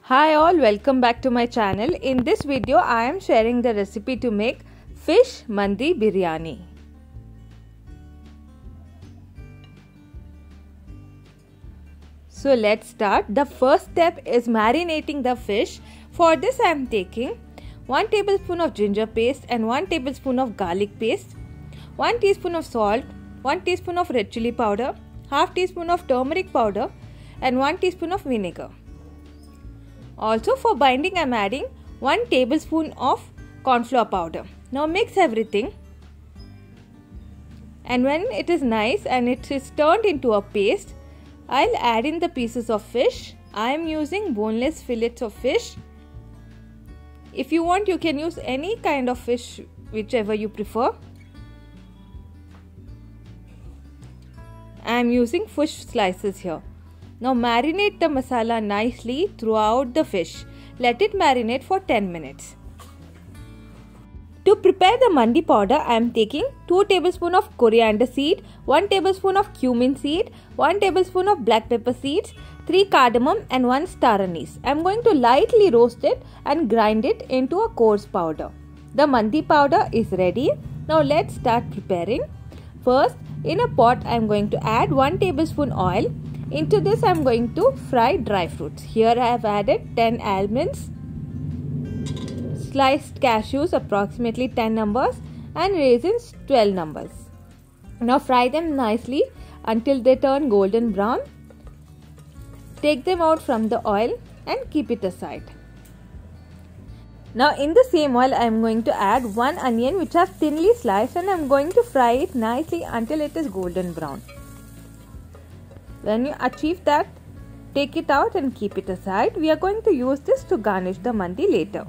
Hi all, welcome back to my channel. In this video I am sharing the recipe to make fish mandi biryani. So let's start. The first step is marinating the fish. For this I am taking 1 tablespoon of ginger paste and 1 tablespoon of garlic paste, 1 teaspoon of salt, 1 teaspoon of red chili powder, half teaspoon of turmeric powder and 1 teaspoon of vinegar. Also for binding I am adding 1 tablespoon of corn flour powder. Now mix everything, and when it is nice and it is turned into a paste, I'll add in the pieces of fish. I am using boneless fillets of fish. If you want, you can use any kind of fish, whichever you prefer. I am using fish slices here. Now marinate the masala nicely throughout the fish. Let it marinate for 10 minutes. To prepare the mandi powder, I am taking 2 tablespoons of coriander seed, 1 tablespoon of cumin seed, 1 tablespoon of black pepper seeds, 3 cardamom and 1 star anise. I am going to lightly roast it and grind it into a coarse powder. The mandi powder is ready. Now let's start preparing. First, in a pot I am going to add 1 tablespoon oil. Into this I am going to fry dry fruits. Here I have added 10 almonds, sliced cashews approximately 10 numbers and raisins 12 numbers. Now fry them nicely until they turn golden brown. Take them out from the oil and keep it aside. Now in the same oil I am going to add 1 onion which I have thinly sliced, and I am going to fry it nicely until it is golden brown. When you achieve that, take it out and keep it aside. We are going to use this to garnish the mandi later.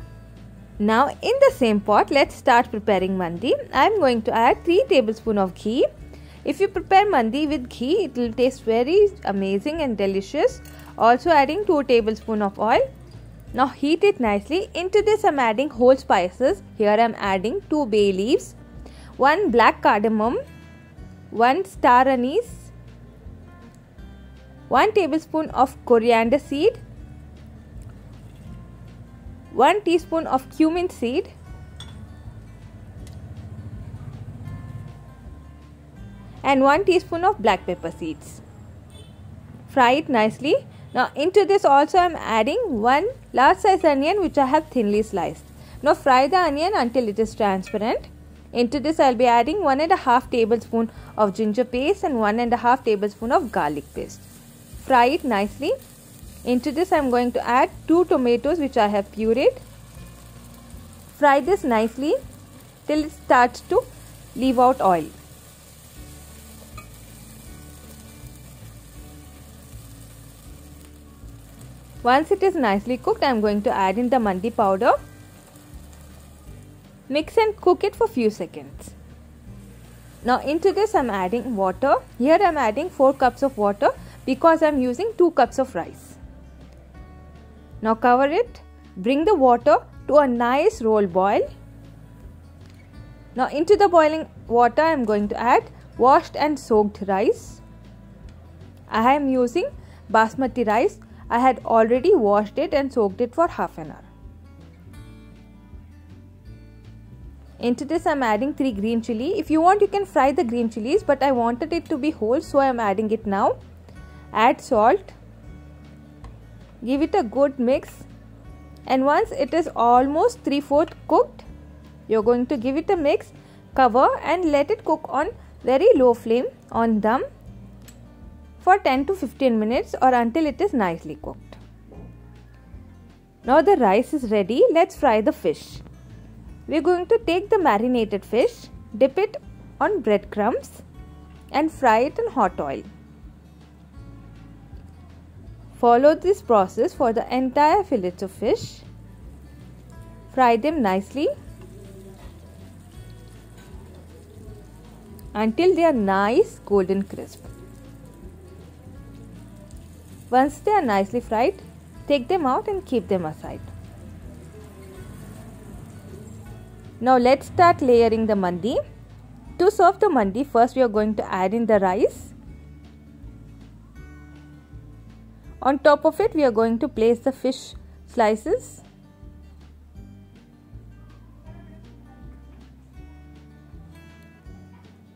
Now in the same pot, let's start preparing mandi. I am going to add 3 tablespoons of ghee. If you prepare mandi with ghee, it will taste very amazing and delicious. Also adding 2 tablespoons of oil. Now heat it nicely. Into this I am adding whole spices. Here I am adding 2 bay leaves, 1 black cardamom, 1 star anise, 1 tablespoon of coriander seed, 1 teaspoon of cumin seed, and 1 teaspoon of black pepper seeds. Fry it nicely. Now into this also I am adding 1 large size onion which I have thinly sliced. Now fry the onion until it is transparent. Into this I will be adding 1.5 tablespoon of ginger paste and 1.5 tablespoon of garlic paste. Fry it nicely. Into this I am going to add 2 tomatoes which I have pureed. Fry this nicely till it starts to leave out oil. Once it is nicely cooked, I am going to add in the mandi powder. Mix and cook it for few seconds. Now into this I am adding water. Here I am adding 4 cups of water because I am using 2 cups of rice. Now cover it. Bring the water to a nice roll boil. Now into the boiling water I am going to add washed and soaked rice. I am using basmati rice. I had already washed it and soaked it for half an hour. Into this I am adding 3 green chili. If you want, you can fry the green chilies, but I wanted it to be whole, so I am adding it now. Add salt. Give it a good mix, and once it is almost 3/4 cooked, you are going to give it a mix, cover and let it cook on very low flame on dum for 10 to 15 minutes or until it is nicely cooked. Now the rice is ready. Let's fry the fish. We are going to take the marinated fish, dip it on breadcrumbs and fry it in hot oil. Follow this process for the entire fillets of fish. Fry them nicely until they are nice golden crisp. Once they are nicely fried, take them out and keep them aside. Now let's start layering the mandi. To serve the mandi, first we are going to add in the rice. On top of it, we are going to place the fish slices.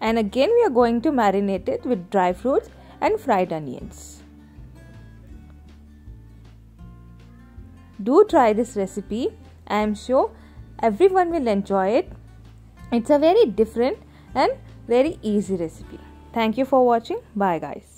And again we are going to marinate it with dry fruits and fried onions. Do try this recipe. I am sure everyone will enjoy it. It's a very different and very easy recipe. Thank you for watching. Bye guys.